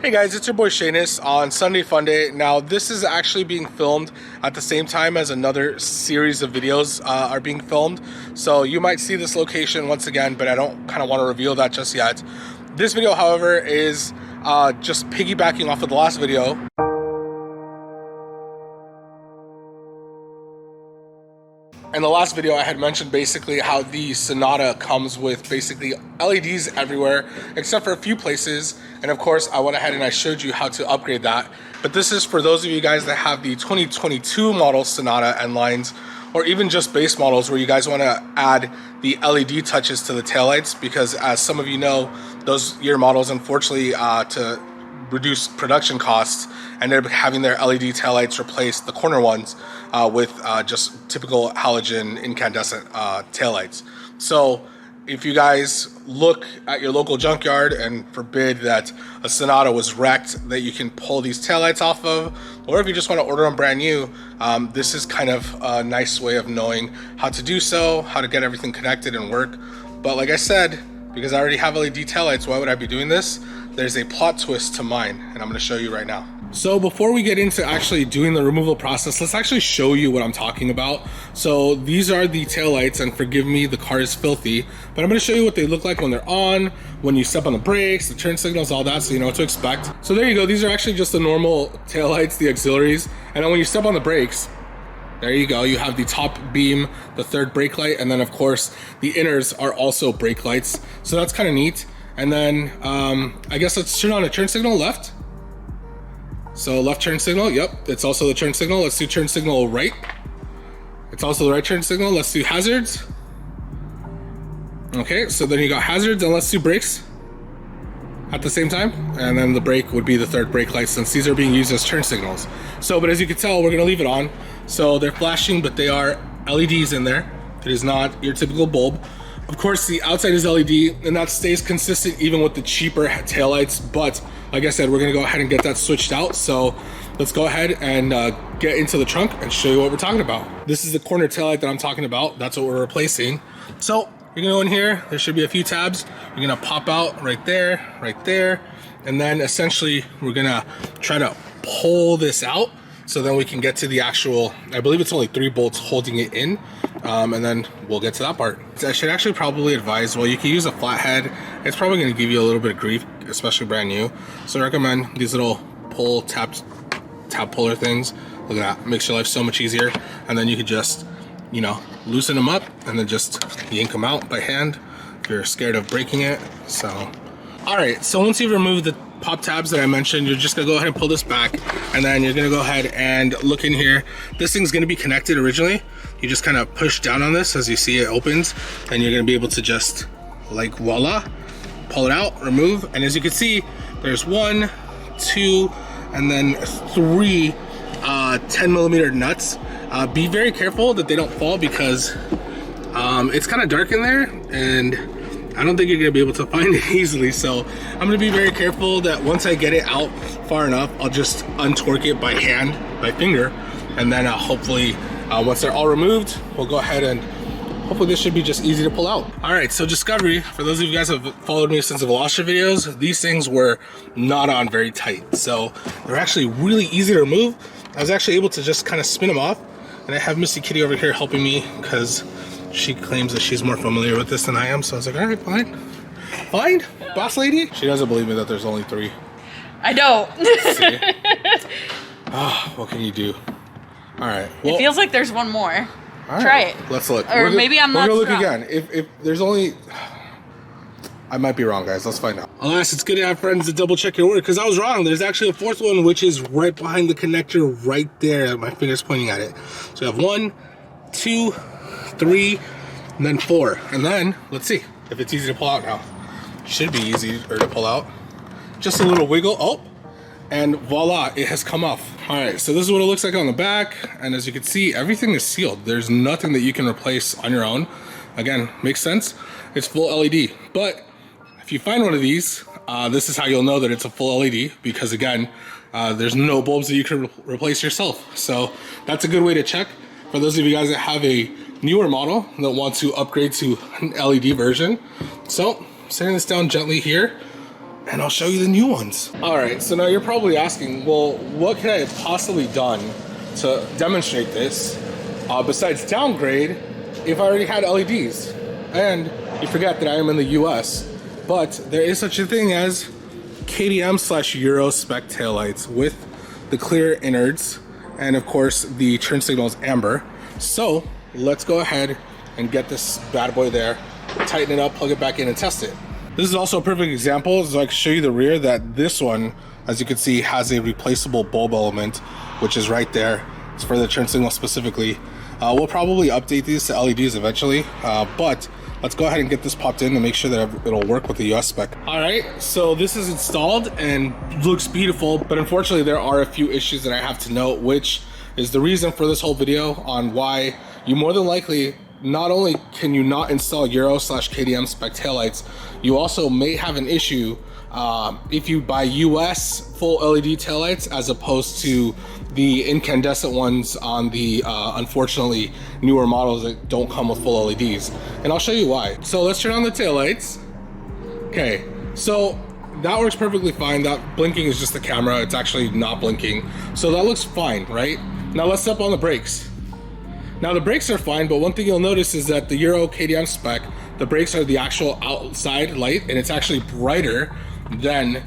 Hey guys, it's your boy Shayness on Sunday Fun Day. Now this is actually being filmed at the same time as another series of videos are being filmed. So you might see this location once again, but I don't kind of want to reveal that just yet. This video, however, is just piggybacking off of the last video. In the last video, I had mentioned basically how the Sonata comes with basically LEDs everywhere, except for a few places. And of course, I went ahead and I showed you how to upgrade that. But this is for those of you guys that have the 2022 model Sonata and lines, or even just base models where you guys want to add the LED touches to the taillights, because as some of you know, those year models, unfortunately, to reduce production costs, and they're having their LED taillights replace the corner ones with just typical halogen incandescent taillights. So if you guys look at your local junkyard and forbid that a Sonata was wrecked that you can pull these taillights off of, or if you just want to order them brand new, this is kind of a nice way of knowing how to do so, how to get everything connected and work. But like I said, because I already have LED taillights, why would I be doing this? There's a plot twist to mine, and I'm going to show you right now. So before we get into actually doing the removal process, let's actually show you what I'm talking about. So these are the taillights, and forgive me, the car is filthy, but I'm going to show you what they look like when they're on, when you step on the brakes, the turn signals, all that, so you know what to expect. So there you go. These are actually just the normal taillights, the auxiliaries, and then when you step on the brakes, there you go. You have the top beam, the third brake light, and then of course the inners are also brake lights. So that's kind of neat. And then I guess let's turn on a turn signal left. So left turn signal, yep, it's also the turn signal. Let's do turn signal right. It's also the right turn signal. Let's do hazards. Okay, so then you got hazards, and let's do brakes at the same time. And then the brake would be the third brake light, since these are being used as turn signals. So, but as you can tell, we're gonna leave it on. So they're flashing, but they are LEDs in there. It is not your typical bulb. Of course, the outside is LED, and that stays consistent even with the cheaper taillights. But like I said, we're gonna go ahead and get that switched out. So let's go ahead and get into the trunk and show you what we're talking about. This is the corner taillight that I'm talking about. That's what we're replacing. So you're gonna go in here. There should be a few tabs. You're gonna pop out right there. And then essentially we're gonna try to pull this out. So then we can get to the actual, I believe it's only 3 bolts holding it in, and then we'll get to that part. I should actually probably advise, well, you can use a flathead. It's probably going to give you a little bit of grief, especially brand new. So I recommend these little pull tab puller things. Look at that, makes your life so much easier. And then you could just, you know, loosen them up and then just yank them out by hand if you're scared of breaking it. So, all right, so once you've removed the pop tabs that I mentioned, you're just gonna go ahead and pull this back, and then you're gonna go ahead and look in here. This thing's gonna be connected originally. You just kind of push down on this as you see it opens, and you're gonna be able to just, like, voila, pull it out, remove, and as you can see, there's 1, 2, and then 3 10mm nuts. Be very careful that they don't fall, because it's kind of dark in there, and I don't think you're gonna be able to find it easily. So I'm gonna be very careful that once I get it out far enough, I'll just untorque it by hand, by finger, and then hopefully once they're all removed, we'll go ahead and hopefully this should be just easy to pull out. All right, so discovery, for those of you guys who have followed me since the Veloster videos, these things were not on very tight. So they're actually really easy to remove. I was actually able to just kind of spin them off, and I have Missy Kitty over here helping me because she claims that she's more familiar with this than I am. So I was like, all right, fine, boss lady. She doesn't believe me that there's only 3. I don't. Oh, what can you do? All right. Well, it feels like there's one more. All right, try it. Let's look. Or maybe I'm not. We're gonna look again. If there's only, I might be wrong, guys. Let's find out. Alas, it's good to have friends to double check your work, because I was wrong. There's actually a 4th one, which is right behind the connector, right there. My finger's pointing at it. So we have 1, 2, 3, and then 4, and then let's see if it's easy to pull out now. Should be easier to pull out. Just a little wiggle. Oh, and voila, it has come off. All right, so this is what it looks like on the back, and as you can see, everything is sealed. There's nothing that you can replace on your own. Again, makes sense. It's full LED, but if you find one of these, this is how you'll know that it's a full LED, because again, there's no bulbs that you can replace yourself. So that's a good way to check for those of you guys that have a newer model that want to upgrade to an LED version. So setting this down gently here, and I'll show you the new ones. All right, so now you're probably asking, well, what could I have possibly done to demonstrate this besides downgrade if I already had LEDs? And you forget that I am in the US, but there is such a thing as KDM/Euro spec taillights with the clear innards, and of course the turn signal is amber. So let's go ahead and get this bad boy there, tighten it up, plug it back in, and test it. This is also a perfect example, so I can show you the rear, that this one, as you can see, has a replaceable bulb element, which is right there. It's for the turn signal specifically. We'll probably update these to LEDs eventually, but let's go ahead and get this popped in to make sure that it'll work with the US spec. All right, so this is installed and looks beautiful, but unfortunately there are a few issues that I have to note, which is the reason for this whole video on why you more than likely, not only can you not install Euro/KDM spec taillights, you also may have an issue if you buy US full LED taillights as opposed to the incandescent ones on the unfortunately newer models that don't come with full LEDs. And I'll show you why. So let's turn on the taillights. Okay, so that works perfectly fine. That blinking is just the camera, it's actually not blinking. So that looks fine, right? Now let's step on the brakes. Now the brakes are fine, but one thing you'll notice is that the Euro KDM spec, the brakes are the actual outside light, and it's actually brighter than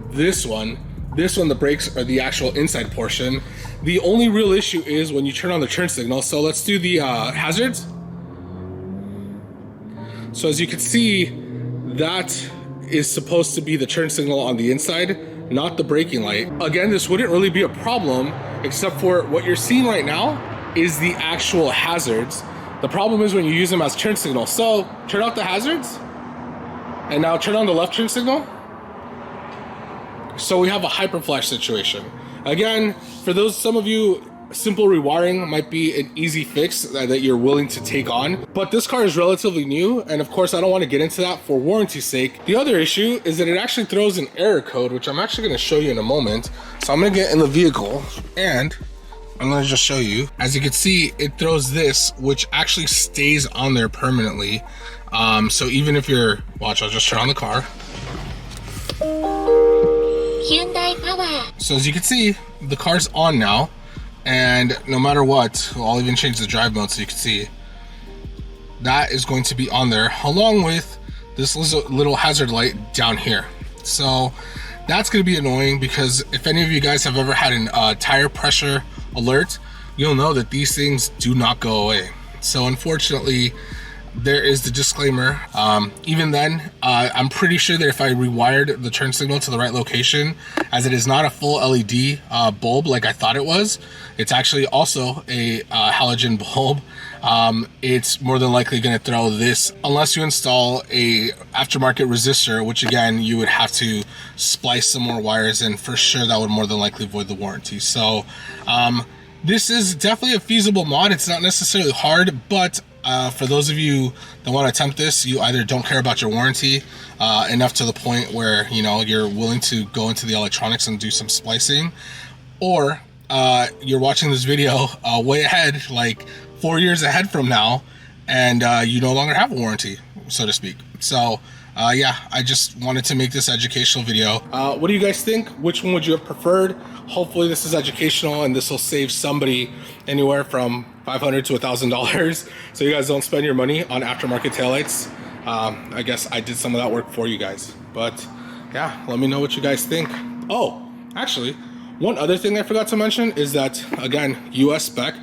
this one. This one, the brakes are the actual inside portion. The only real issue is when you turn on the turn signal. So let's do the hazards. So as you can see, that is supposed to be the turn signal on the inside, not the braking light. Again, this wouldn't really be a problem, except for what you're seeing right now is the actual hazards. The problem is when you use them as turn signal. So turn off the hazards, and now turn on the left turn signal. So we have a hyper flash situation. Again, for some of you, simple rewiring might be an easy fix that you're willing to take on, but this car is relatively new, and of course I don't want to get into that for warranty's sake. The other issue is that it actually throws an error code, which I'm actually going to show you in a moment. So I'm going to get in the vehicle and I'm going to just show you. As you can see, it throws this, which actually stays on there permanently. So even if you're, watch, I'll just turn on the car. Hyundai Power. So as you can see, the car's on now, and no matter what, I'll even change the drive mode so you can see, that is going to be on there, along with this little hazard light down here. So that's going to be annoying, because if any of you guys have ever had a tire pressure alert, you'll know that these things do not go away. So unfortunately, there is the disclaimer. Even then, I'm pretty sure that if I rewired the turn signal to the right location, as it is not a full LED bulb like I thought it was, it's actually also a halogen bulb. It's more than likely going to throw this, unless you install a aftermarket resistor, which again, you would have to splice some more wires in. For sure, that would more than likely void the warranty. So this is definitely a feasible mod. It's not necessarily hard, but for those of you that want to attempt this, you either don't care about your warranty enough to the point where, you know, you're willing to go into the electronics and do some splicing, or you're watching this video way ahead, like 4 years ahead from now, and you no longer have a warranty, so to speak. So yeah, I just wanted to make this educational video. What do you guys think? Which one would you have preferred? Hopefully this is educational, and this will save somebody anywhere from $500 to $1,000, so you guys don't spend your money on aftermarket taillights. I guess I did some of that work for you guys, but yeah, let me know what you guys think. Oh, actually, one other thing I forgot to mention is that, again, US spec,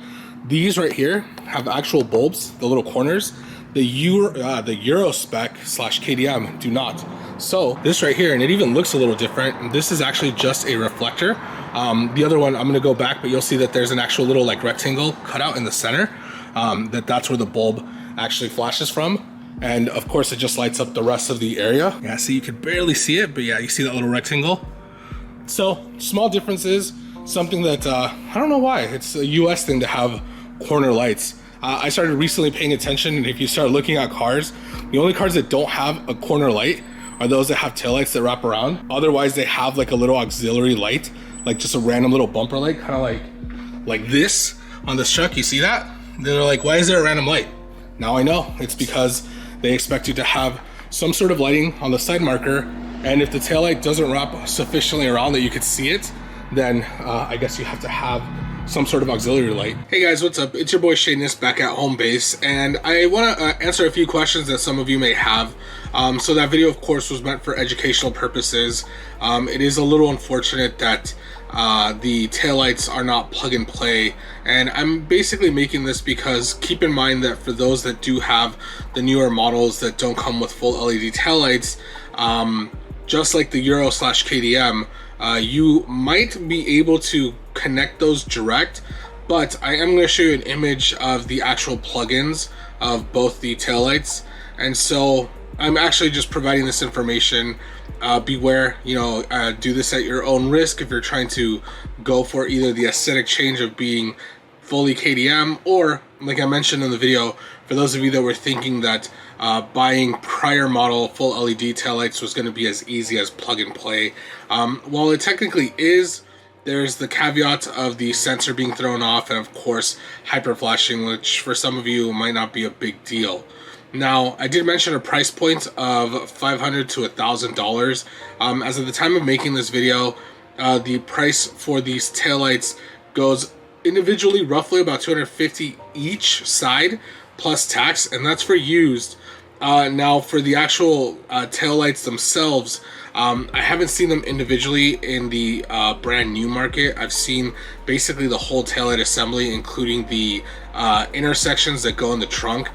these right here have actual bulbs, the little corners. The Euro spec / KDM do not. So this right here, and it even looks a little different, this is actually just a reflector. The other one, I'm gonna go back, but you'll see that there's an actual little like rectangle cut out in the center. That's where the bulb actually flashes from. And of course it just lights up the rest of the area. Yeah, see, you could barely see it, but yeah, you see that little rectangle. So small differences, something that, I don't know why, it's a US thing to have corner lights. I started recently paying attention, and if you start looking at cars, the only cars that don't have a corner light are those that have taillights that wrap around. Otherwise, they have like a little auxiliary light, like just a random little bumper light, kind of like this on this truck. You see that? They're like, why is there a random light? Now I know. It's because they expect you to have some sort of lighting on the side marker And if the taillight doesn't wrap sufficiently around that you could see it, then I guess you have to have some sort of auxiliary light. Hey guys, what's up? It's your boy Shayness back at home base, and I want to answer a few questions that some of you may have. So that video, of course, was meant for educational purposes. It is a little unfortunate that the taillights are not plug and play, and I'm basically making this because keep in mind that for those that do have the newer models that don't come with full LED taillights, just like the Euro/KDM, you might be able to connect those direct, but I am going to show you an image of the actual plugins of both the taillights, and so I'm actually just providing this information. Beware, do this at your own risk if you're trying to go for either the aesthetic change of being fully KDM, or like I mentioned in the video, for those of you that were thinking that buying prior model full LED taillights was going to be as easy as plug and play. While it technically is, there's the caveat of the sensor being thrown off, and of course hyper flashing, which for some of you might not be a big deal. Now, I did mention a price point of $500 to $1,000. As of the time of making this video, the price for these taillights goes individually roughly about $250 each side plus tax, and that's for used. Now, for the actual taillights themselves, I haven't seen them individually in the brand new market. I've seen basically the whole taillight assembly, including the intersections that go in the trunk,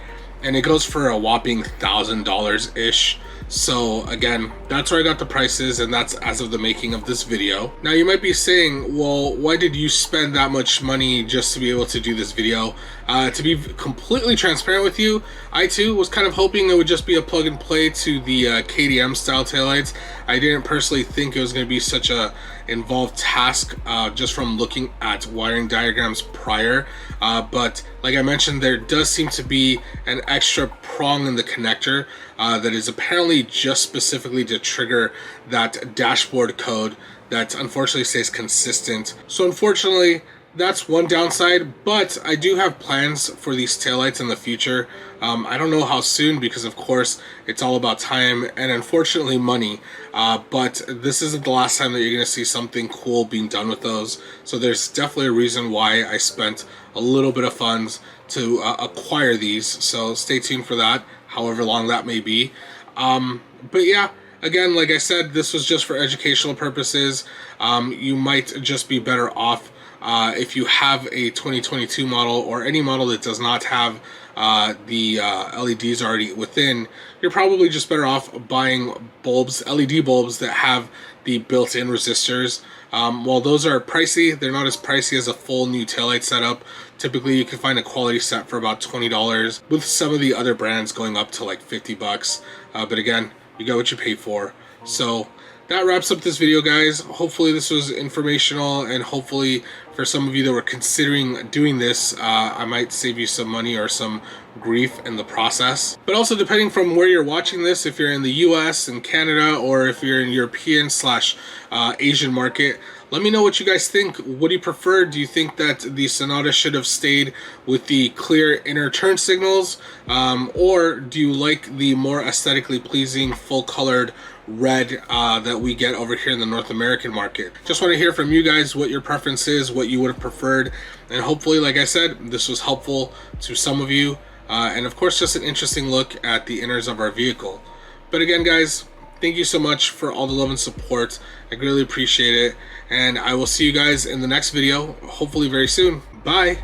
and it goes for a whopping $1,000-ish. So again, that's where I got the prices, and that's as of the making of this video. Now you might be saying, well, why did you spend that much money just to be able to do this video? To be completely transparent with you, I too was kind of hoping it would just be a plug and play to the KDM style taillights. I didn't personally think it was going to be such a involved task just from looking at wiring diagrams prior, but like I mentioned, there does seem to be an extra prong in the connector that is apparently just specifically to trigger that dashboard code that unfortunately stays consistent. So unfortunately, that's one downside, but I do have plans for these taillights in the future. I don't know how soon, because of course it's all about time and unfortunately money, but this isn't the last time that you're going to see something cool being done with those. So there's definitely a reason why I spent a little bit of funds to acquire these, so stay tuned for that, however long that may be. But yeah, again, like I said, this was just for educational purposes. You might just be better off if you have a 2022 model or any model that does not have the LEDs already within. You're probably just better off buying bulbs, LED bulbs that have the built-in resistors. While those are pricey, they're not as pricey as a full new taillight setup. Typically you can find a quality set for about $20, with some of the other brands going up to like $50. But again, you get what you pay for. So that wraps up this video, guys. Hopefully this was informational, and hopefully for some of you that were considering doing this, I might save you some money or some grief in the process. But also, depending from where you're watching this, if you're in the US and Canada, or if you're in European / Asian market, let me know what you guys think. What do you prefer? Do you think that the Sonata should have stayed with the clear inner turn signals? Or do you like the more aesthetically pleasing full colored red that we get over here in the North American market? Just want to hear from you guys what your preference is, what you would have preferred, and hopefully, like I said, this was helpful to some of you, and of course just an interesting look at the inners of our vehicle. But again, guys, thank you so much for all the love and support. I greatly appreciate it, and I will see you guys in the next video, hopefully very soon. Bye.